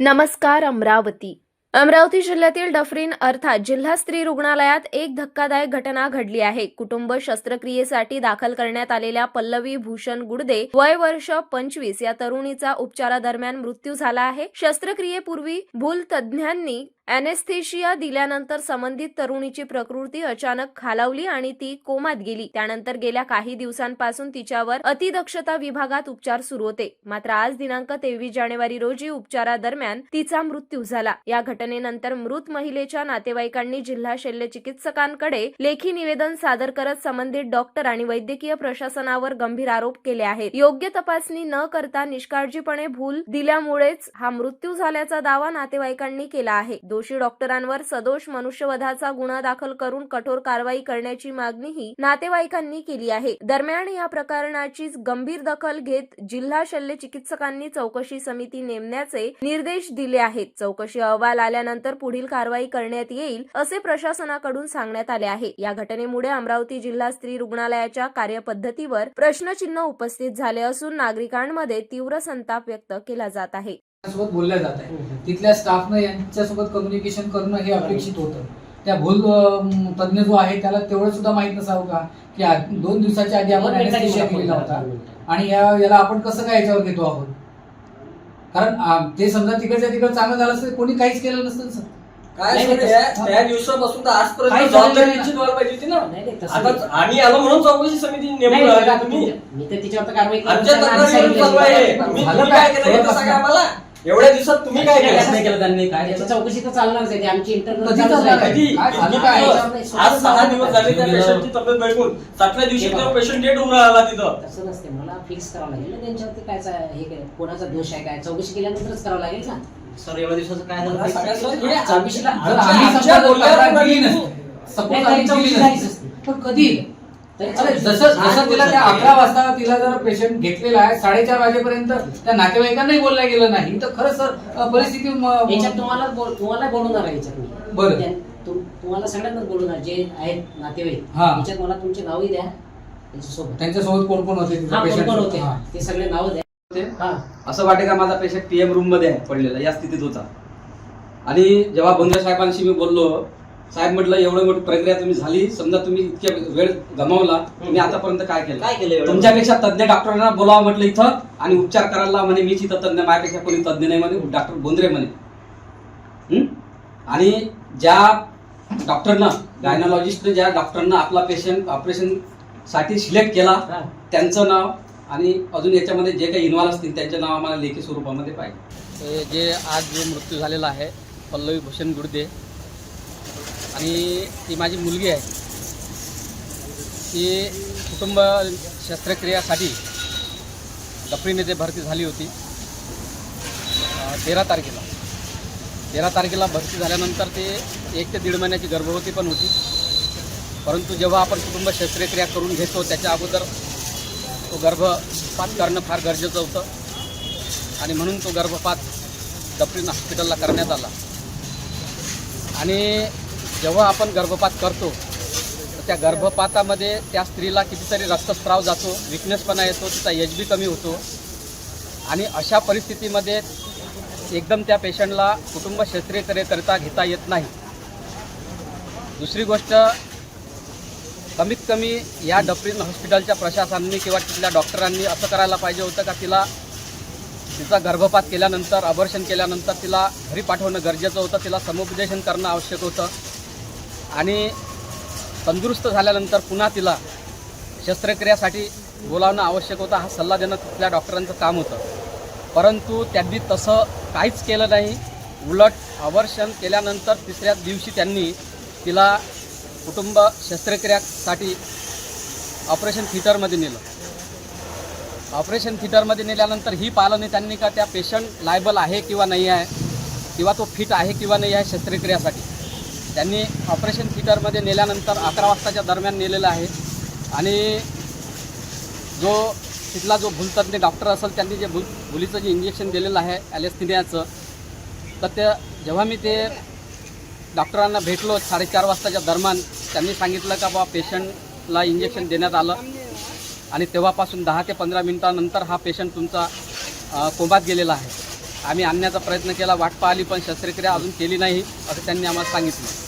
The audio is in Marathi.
नमस्कार अमरावती जिल्ह्यातील डफरीन अर्थात जिल्हा स्त्री रुग्णालयात एक धक्कादायक घटना घडली आहे। कुटुंब शस्त्रक्रियेसाठी दाखल करण्यात आलेल्या पल्लवी भूषण गुडदे वय वर्ष 25 या तरुणीचा उपचारादरम्यान मृत्यू झाला आहे। शस्त्रक्रियेपूर्वी भूल तज्ज्ञांनी अॅनेस्थेशिया दिल्यानंतर संबंधित तरुणीची प्रकृती अचानक खालावली आणि ती कोमात गेली। त्यानंतर गेल्या काही दिवसांपासून तिच्यावर अतिदक्षता विभागात उपचार सुरू होते। मात्र आज दिनांक 23 जानेवारी रोजी उपचारादरम्यान तिचा मृत्यू झाला। या घटनेनंतर मृत महिलेच्या नातेवाईकांनी जिल्हा शल्यचिकित्सकांकडे लेखी निवेदन सादर करत संबंधित डॉक्टर आणि वैद्यकीय प्रशासनावर गंभीर आरोप केले आहेत। योग्य तपासणी न करता निष्काळजीपणे भूल दिल्यामुळेच हा मृत्यू झाल्याचा दावा नातेवाईकांनी केला आहे। दोषी डॉक्टरांवर सदोष मनुष्यवधाचा गुन्हा दाखल करून कठोर कारवाई करण्याची मागणीही नातेवाईकांनी केली आहे। दरम्यान या प्रकरणाची गंभीर दखल घेत जिल्हा शल्यचिकित्सकांनी चौकशी समिती नेमण्याचे निर्देश दिले आहेत। चौकशी अहवाल आल्यानंतर पुढील कारवाई करण्यात येईल असे प्रशासनाकडून सांगण्यात आले आहे। या घटनेमुळे अमरावती जिल्हा स्त्री रुग्णालयाच्या कार्यपद्धतीवर प्रश्नचिन्ह उपस्थित झाले असून नागरिकांमध्ये तीव्र संताप व्यक्त केला जात आहे। सोबत बोलल्या जात आहे, तिथल्या स्टाफनं यांच्यासोबत कम्युनिकेशन करणं हे अपेक्षित होतं। त्या भूल तज्ञ जो आहे त्याला तेवढं सुद्धा माहित नसावं का की 2 दिवसाच्या आधी आपण अॅनेस्थेशिया केलेला होता आणि याला आपण कसं काय याच्यावर घेतो आहोत। कारण ते समजा तिकडे चांगलं झालं असतं कोणी काहीच केलं नसतं सर। काय त्या दिवसापासून तर आजपर्यंत जबाबदारी निश्चित व्हायला पाहिजे होती ना। आता आम्ही आलो म्हणून चौकशी समिती नेमून तुम्ही मी तर तिच्यावर कारवाई आमच्या तक्रारीवर चालू आहे। तुम्ही काय केलं हे तर सांगा आम्हाला। एवढ्या दिवसात तुम्ही काय केलं त्यांनी काय चौकशी तर चालणारच आहे, आमची इंटरनल आज 6 दिवस झाले त्या पेशंटची तब्येत बिघडून 7व्या दिवशी तो पेशंट डेट होऊन राहिला तिथं। तसं नसते, मला फिक्स करावं लागेल ना त्यांच्यावरती काय हे काय कोणाचा दोष आहे काय चौकशी केल्यानंतरच करावं लागेल ना सर। एवढ्या दिवसाचं काय झालं चौकशीला कधी जसं तिला त्या 11 वाजता तिला जर पेशंट घेतलेला आहे 4:30 वाजेपर्यंत त्या नातेवाईकांनाही बोलल्या गेलं नाही तर खरं सर परिस्थिती याच्यात तुम्हाला बोलवणार आहे याच्यात बरं तुम्हाला सगळ्यांनाच बोलवणार जे आहेत नातेवाईक याच्यात मला तुमचे नावही द्या त्यांच्यासोबत कोण कोण होते ते सगळे नाव द्या। असं वाटे का माझा पेशंट पीएम रूम मध्ये पडलेला या स्थितीत होता आणि जेव्हा बोंद्रे साहेबांशी मी बोललो, साहेब म्हटलं एवढं मोठी प्रक्रिया तुम्ही झाली, समजा तुम्ही इतक्या वेळ गमावला, तुम्ही आतापर्यंत काय केलं तुमच्यापेक्षा तज्ञ डॉक्टरांना बोलावं म्हटलं इथं आणि उपचार करायला म्हणे मीच इथं तज्ञ, माझ्यापेक्षा कोणी तज्ञ नाही म्हणे, डॉक्टर बोंद्रे म्हणे। आणि ज्या डॉक्टरनं गायनॉलॉजिस्टनं ज्या डॉक्टरनं आपला पेशंट ऑपरेशन साठी सिलेक्ट केला त्यांचं नाव आणि अजून याच्यामध्ये जे काही इन्व्हॉल्व असतील त्यांचे नाव आम्हाला लेखी स्वरूपामध्ये पाहिजे। जे आज जो मृत्यू झालेला आहे पल्लवी भूषण गुडदे आणि ती माझी मुलगी आहे, ती कुटुंब शस्त्रक्रियासाठी डफरीन येथे भरती झाली होती 13 तारखेला भरती झाल्यानंतर ते 1 ते 1.5 महिन्याची गर्भवती पण होती। परंतु जेव्हा आपण कुटुंब शस्त्रक्रिया करून घेतो त्याच्या अगोदर तो गर्भपात करणं फार गरजेचं होतं आणि म्हणून तो गर्भपात डफरीन हॉस्पिटलला करण्यात आला। आणि जेव्हा आपण गर्भपात करतो तर त्या गर्भपातामध्ये त्या स्त्रीला कितीतरी रक्तस्राव जातो, विकनेसपणा येतो, तिचा HB कमी होतो आणि अशा परिस्थितीमध्ये एकदम त्या पेशंटला कुटुंब शस्त्रक्रियेकरिता घेता येत नाही। दुसरी गोष्ट, कमीत कमी या डफरीन हॉस्पिटलच्या प्रशासनाने किंवा तिथल्या डॉक्टरांनी असं करायला पाहिजे होतं का तिचा गर्भपात केल्यानंतर अबॉर्शन केल्यानंतर तिला घरी पाठवणं गरजेचं होतं, तिला समुपदेशन करणं आवश्यक होतं आणि तंदुरुस्त झाल्यानंतर पुन्हा तिला शस्त्रक्रियासाठी बोलावणं आवश्यक होतं। हा सल्ला देणं तिथल्या डॉक्टरांचं काम होतं, परंतु त्यांनी तसं काहीच केलं नाही। उलट अबॉर्शन केल्यानंतर 3ऱ्या दिवशी त्यांनी तिला कुटुंब शस्त्रक्रियासाठी ऑपरेशन थिएटरमध्ये नेलं। ऑपरेशन थिएटरमध्ये नेल्यानंतर ही पाहलं नाही त्यांनी का त्या पेशंट लायबल आहे किंवा नाही आहे किंवा तो फिट आहे किंवा नाही आहे शस्त्रक्रियासाठी। त्यांनी ऑपरेशन थिएटरमध्ये नेल्यानंतर 11 वाजताच्या दरम्यान नेलेलं आहे आणि जो तिथला जो भूलतज्ञ डॉक्टर असेल त्यांनी जे भुलीचं जे इंजेक्शन दिलेलं आहे अॅनेस्थेशियाचं, तर ते जेव्हा मी ते डॉक्टरांना भेटलो 4:30 वाजताच्या दरम्यान, त्यांनी सांगितलं का बा पेशंटला इंजेक्शन देण्यात आलं आणि तेव्हापासून 10 ते 15 मिनिटानंतर हा पेशंट तुमचा कोमात गेलेला आहे। आम्ही आणण्याचा प्रयत्न केला, वाट पाहिली, पण शस्त्रक्रिया अजून केली नाही असं त्यांनी आम्हाला सांगितलं.